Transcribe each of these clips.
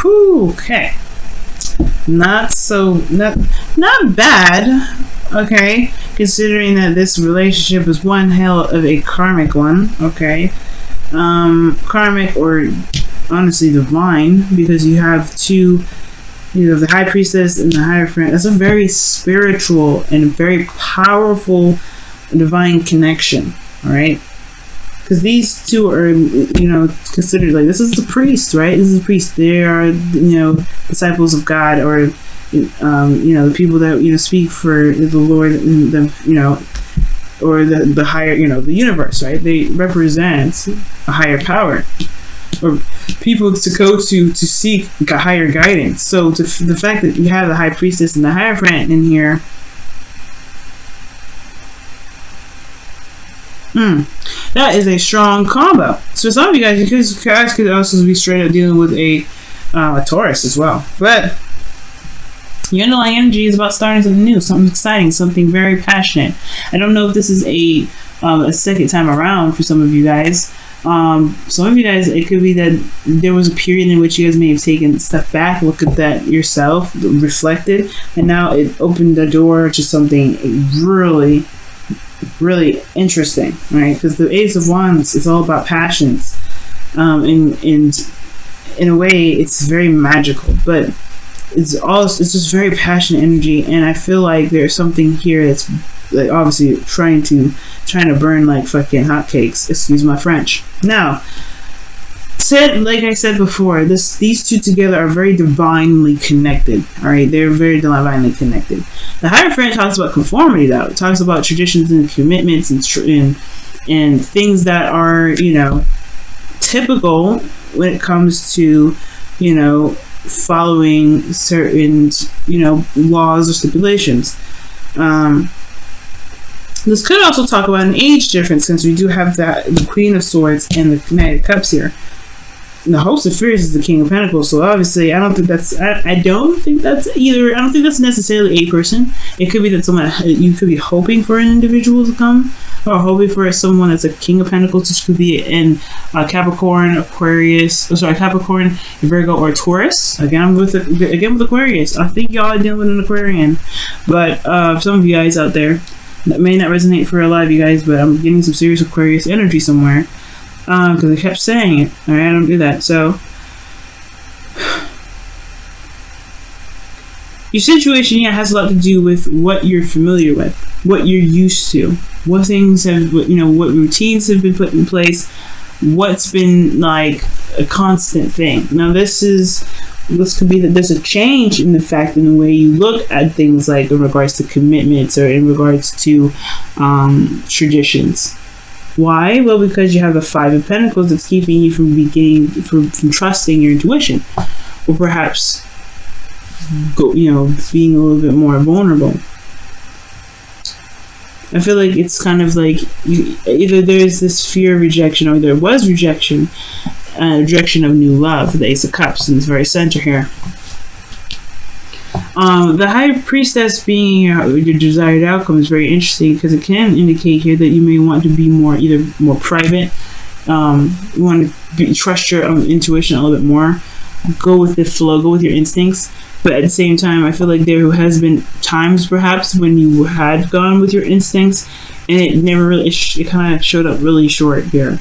Whew, okay. Not bad. Okay, considering that this relationship is one hell of a karmic one. Okay, karmic or honestly divine, because you have two. You know, the high priestess and the hierophant. That's a very spiritual and very powerful divine connection. All right, because these two are, you know, considered like, this is the priest, right? This is the priest. They are, you know, disciples of God, or you know, the people that, you know, speak for the Lord and the, you know, or the higher, you know, the universe, right? They represent a higher power, or people to go to seek higher guidance. So the fact that you have the high priestess and the hierophant in here, that is a strong combo. So some of you guys could also be straight up dealing with a Taurus as well. But the underlying energy is about starting something new, something exciting, something very passionate. I don't know if this is a second time around for some of you guys. Some of you guys, it could be that there was a period in which you guys may have taken a step back, look at that yourself, reflected, and now it opened the door to something really, really interesting, right? Because the Ace of Wands is all about passions, and in a way, it's very magical, but it's just very passionate energy, and I feel like there's something here that's like obviously trying to burn like fucking hotcakes. Excuse my French. Now, like I said before, these two together are very divinely connected. All right, they're very divinely connected. The Hierophant talks about conformity, though. It talks about traditions and commitments and things that are, you know, typical when it comes to, you know, following certain, you know, laws or stipulations. This could also talk about an age difference, since we do have the Queen of Swords and the Knight of Cups here. And the Host of Fears is the King of Pentacles, so obviously I don't think that's necessarily a person. It could be that someone, you could be hoping for an individual to come, or hoping for someone that's a King of Pentacles, which could be in Capricorn, Capricorn, Virgo, or Taurus. Again with Aquarius. I think y'all are dealing with an Aquarian, but some of you guys out there, that may not resonate for a lot of you guys, but I'm getting some serious Aquarius energy somewhere, because I kept saying it. All right, I don't do that. So your situation here has a lot to do with what you're familiar with, what you're used to, what things have, you know, what routines have been put in place, what's been like a constant thing. Now this could be that there's a change in the fact in the way you look at things, like in regards to commitments or in regards to traditions. Why? Well, because you have the Five of Pentacles that's keeping you from from trusting your intuition, or perhaps being a little bit more vulnerable. I feel like it's kind of like either there's this fear of rejection, or there was rejection of new love. The Ace of Cups in this very center here. The High Priestess being your desired outcome is very interesting, because it can indicate here that you may want to be either more private. You want to trust your intuition a little bit more. Go with the flow. Go with your instincts. But at the same time, I feel like there has been times perhaps when you had gone with your instincts, and it never really, it kind of showed up really short here.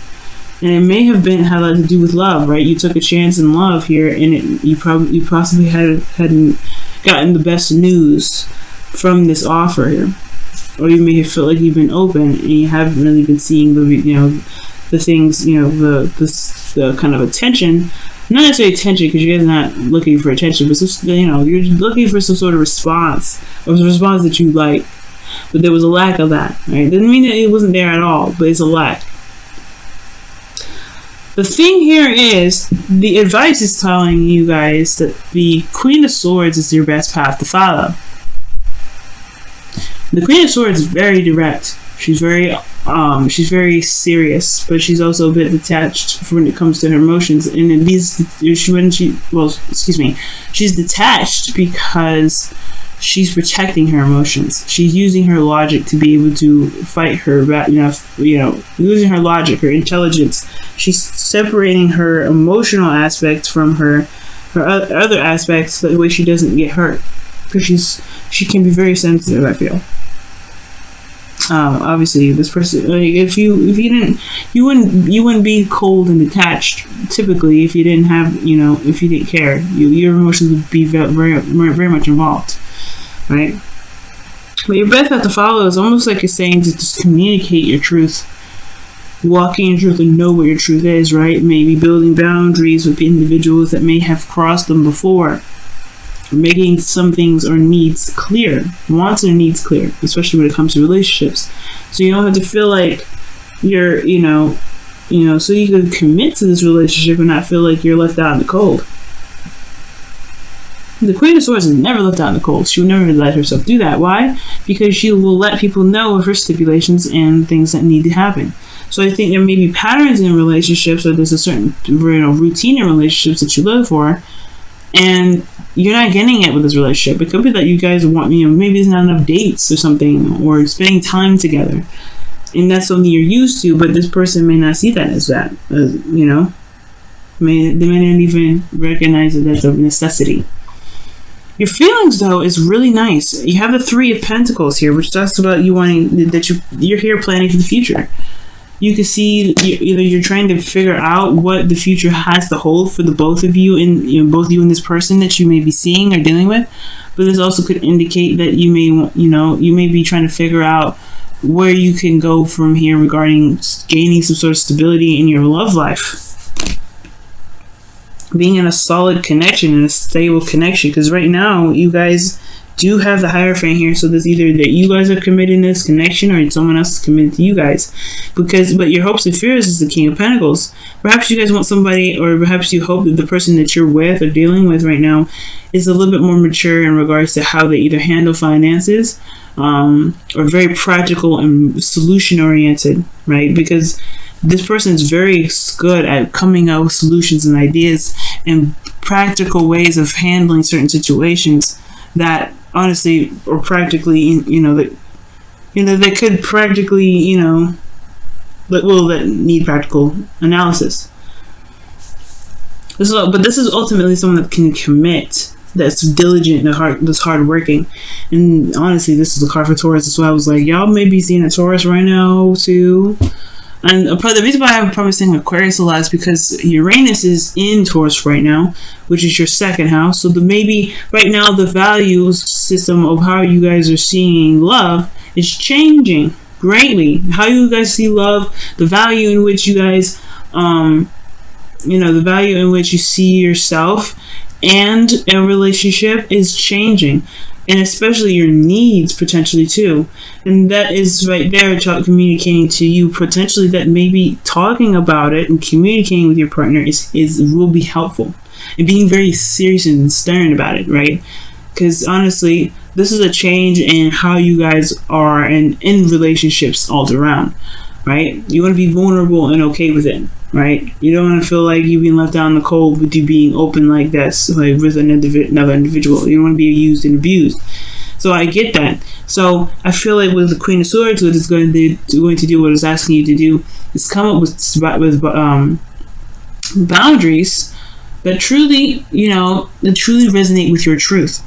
And it may have had a lot to do with love, right? You took a chance in love here, and you possibly hadn't gotten the best news from this offer here, or you may have felt like you've been open and you haven't really been seeing the things, the kind of attention. Not necessarily attention, because you guys are not looking for attention, but you're looking for some sort of response, or a response that you like, but there was a lack of that, right? Doesn't mean that it wasn't there at all, but it's a lack. The thing here is, the advice is telling you guys that the Queen of Swords is your best path to follow. The Queen of Swords is very direct. She's very serious, but she's also a bit detached when it comes to her emotions. And she's detached because she's protecting her emotions. She's using her logic to be able to fight her back. Using her logic, her intelligence. She's separating her emotional aspects from her or other aspects, the way she doesn't get hurt, because she can be very sensitive, I feel. Obviously, this person, like, if you didn't, you wouldn't be cold and detached typically if you didn't have, if you didn't care. Your emotions would be very, very much involved, right? But your best path to follow is almost like it's saying to just communicate your truth, walking in truth, and know what your truth is, right? Maybe building boundaries with individuals that may have crossed them before. Making some things or needs clear, wants or needs clear, especially when it comes to relationships. So you don't have to feel like you're, so you can commit to this relationship and not feel like you're left out in the cold. The Queen of Swords is never left out in the cold. She will never let herself do that. Why? Because she will let people know of her stipulations and things that need to happen. So I think there may be patterns in relationships, or there's a certain routine in relationships that you live for, and you're not getting it with this relationship. It could be that you guys want, maybe there's not enough dates or something, or spending time together, and that's something you're used to, but this person may not see that as that, they may not even recognize it as a necessity. Your feelings, though, is really nice. You have the Three of Pentacles here, which talks about you wanting, that you're here planning for the future. You can see either you're trying to figure out what the future has to hold for the both of you, and both you and this person that you may be seeing or dealing with. But this also could indicate that you may be trying to figure out where you can go from here regarding gaining some sort of stability in your love life, being in a solid connection and a stable connection. Because right now you guys do have the Hierophant here, so there's either that you guys are committing this connection or someone else is committed to you guys. But your hopes and fears is the King of Pentacles. Perhaps you guys want somebody, or perhaps you hope that the person that you're with or dealing with right now is a little bit more mature in regards to how they either handle finances, or very practical and solution oriented, right? Because this person is very good at coming up with solutions and ideas and practical ways of handling certain situations that honestly, or practically, that could practically, that need practical analysis. This is ultimately someone that can commit, that's diligent and that's hardworking. And honestly, this is a card for Taurus. That's why I was like, y'all may be seeing a Taurus right now too. And the reason why I'm probably saying Aquarius a lot is because Uranus is in Taurus right now, which is your second house. So maybe right now the value system of how you guys are seeing love is changing greatly. How you guys see love, the value in which you guys, the value in which you see yourself and a relationship is changing. And especially your needs potentially too. And that is right there communicating to you potentially that maybe talking about it and communicating with your partner will be helpful. And being very serious and stern about it, right? Because honestly, this is a change in how you guys are in relationships all around, right? You want to be vulnerable and okay with it, right? You don't want to feel like you're being left out in the cold with you being open like this, like with another individual. You don't want to be used and abused. So I get that. So I feel like with the Queen of Swords, what it's going to do, what it's asking you to do, is come up with boundaries that truly resonate with your truth.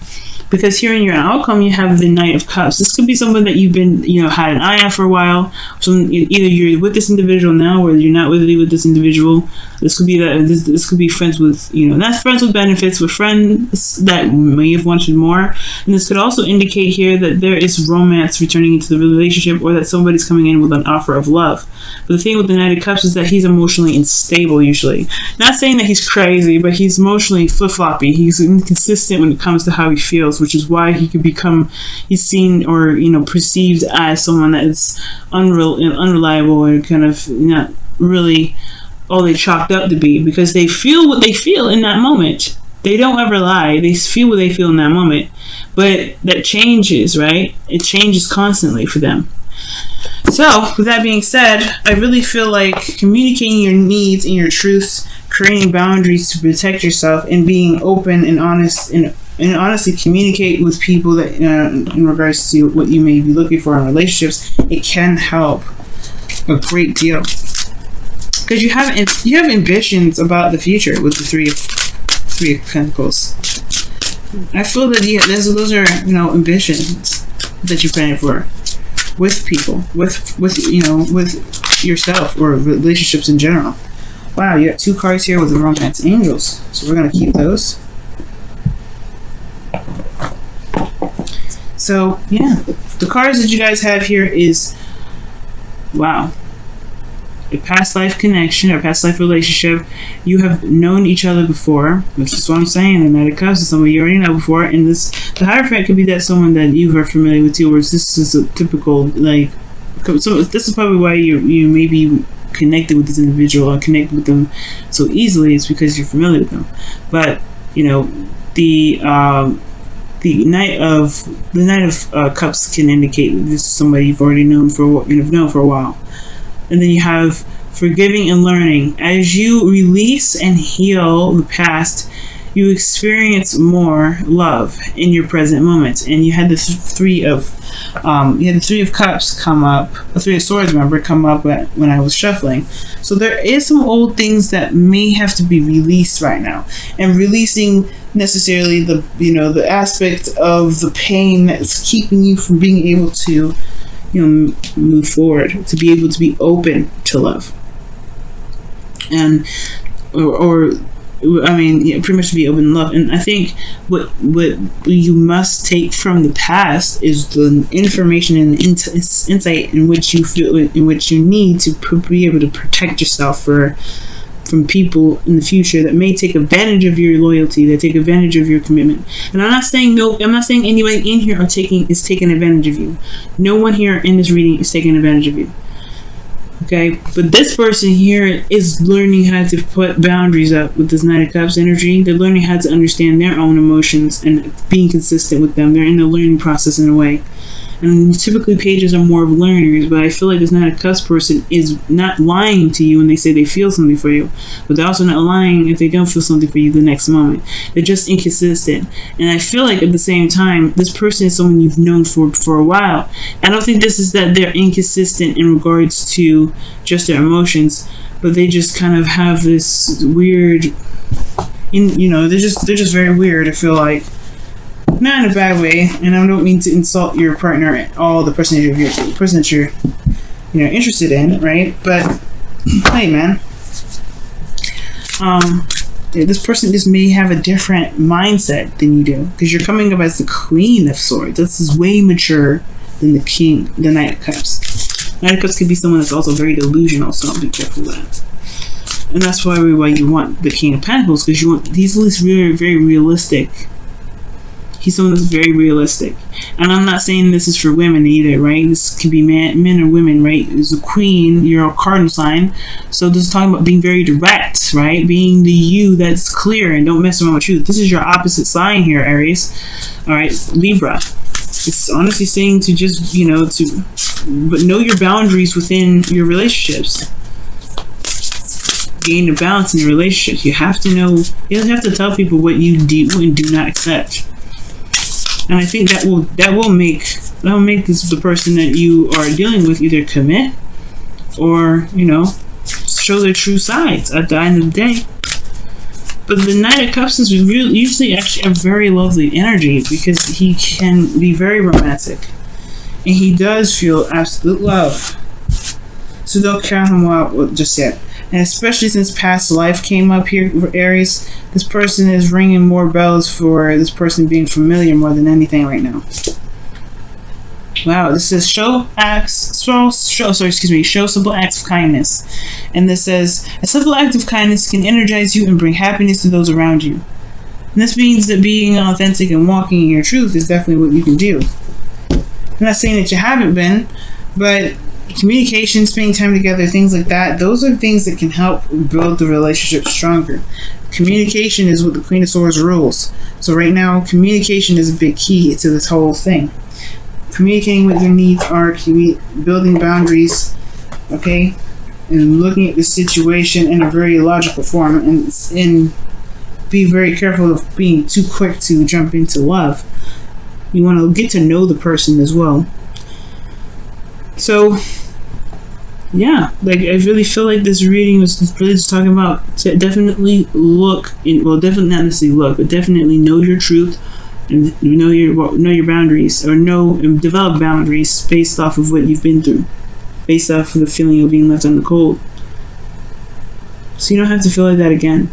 Because here in your outcome, you have the Knight of Cups. This could be someone that you've been, had an eye on for a while. So either you're with this individual now, or you're not really with this individual. This could be this could be friends with, not friends with benefits, but friends that may have wanted more. And this could also indicate here that there is romance returning into the relationship, or that somebody's coming in with an offer of love. But the thing with the Knight of Cups is that he's emotionally unstable usually. Not saying that he's crazy, but he's emotionally flip-floppy. He's inconsistent when it comes to how he feels, which is why he's seen or perceived as someone that is unreliable, or kind of not really all they chalked up to be, because they feel what they feel in that moment. They don't ever lie. They feel what they feel in that moment. But that changes, right? It changes constantly for them. So, with that being said, I really feel like communicating your needs and your truths, creating boundaries to protect yourself, and being open and honest and honestly communicate with people that in regards to what you may be looking for in relationships, it can help a great deal. Because you have ambitions about the future with the Three of Pentacles. I feel that those are ambitions that you're planning for with people, with yourself or relationships in general. Wow, you got 2 cards here with the romance angels, so we're gonna keep those. So yeah, the cards that you guys have here is, wow, a past life connection or past life relationship. You have known each other before, which is what I'm saying. The Knight of Cups is someone you already know before, and the Hierophant could be that someone that you are familiar with too. Whereas this is a typical so this is probably why you may be connected with this individual or connected with them so easily. It's because you're familiar with them. But the Knight of Cups can indicate that this is somebody you've already known for a while. And then you have forgiving and learning. As you release and heal the past, you experience more love in your present moment. And you had the Three of Cups come up, the Three of Swords, remember, come up when I was shuffling. So there is some old things that may have to be released right now, and releasing necessarily the aspect of the pain that's keeping you from being able to move forward, to be able to be open to love, and pretty much to be open to love. And I think what you must take from the past is the information and insight in which you feel, in which you need to be able to protect yourself from people in the future that may take advantage of your loyalty, that take advantage of your commitment. And I'm not saying anybody in here is taking advantage of you. No one here in this reading is taking advantage of you. Okay, but this person here is learning how to put boundaries up with this Knight of Cups energy. They're learning how to understand their own emotions and being consistent with them. They're in the learning process in a way. And typically pages are more of learners, but I feel like this Knight of Cups person is not lying to you when they say they feel something for you, but they're also not lying if they don't feel something for you the next moment. They're just inconsistent. And I feel like at the same time, this person is someone you've known for a while. I don't think this is that they're inconsistent in regards to just their emotions, but they just kind of have this weird, they're just very weird. I feel like. Not in a bad way, and I don't mean to insult your partner at all, the person that you're interested in, right? But hey, man, this person just may have a different mindset than you do, because you're coming up as the Queen of Swords. This is way mature than the Knight of Cups. Knight of Cups could be someone that's also very delusional, so be careful with that. And that's why you want the King of Pentacles, because he's at least very, very realistic. He's someone that's very realistic. And I'm not saying this is for women either, right? This could be men or women, right? As a queen, you're a cardinal sign. So this is talking about being very direct, right? Being the you that's clear and don't mess around with truth. This is your opposite sign here, Aries. All right, Libra. It's honestly saying to just, but know your boundaries within your relationships. Gain a balance in your relationships. You have to know, you have to tell people what you do and do not accept. And I think that will make this the person that you are dealing with either commit or show their true sides at the end of the day. But the Knight of Cups is usually actually a very lovely energy, because he can be very romantic and he does feel absolute love. So don't count him out just yet. And especially since past life came up here for Aries, this person is ringing more bells for this person being familiar more than anything right now. Wow, this says show simple acts of kindness. And this says, a simple act of kindness can energize you and bring happiness to those around you. And this means that being authentic and walking in your truth is definitely what you can do. I'm not saying that you haven't been, but communication, spending time together, things like that, those are things that can help build the relationship stronger. Communication is what the Queen of Swords rules. So right now, communication is a big key to this whole thing. Communicating what your needs are, building boundaries, okay, and looking at the situation in a very logical form, and be very careful of being too quick to jump into love. You want to get to know the person as well. So Yeah, like I really feel like this reading was really just talking about to definitely look in, well, definitely not necessarily look, but definitely know your truth and know your boundaries, or know and develop boundaries based off of what you've been through, based off of the feeling of being left on the cold. So you don't have to feel like that again.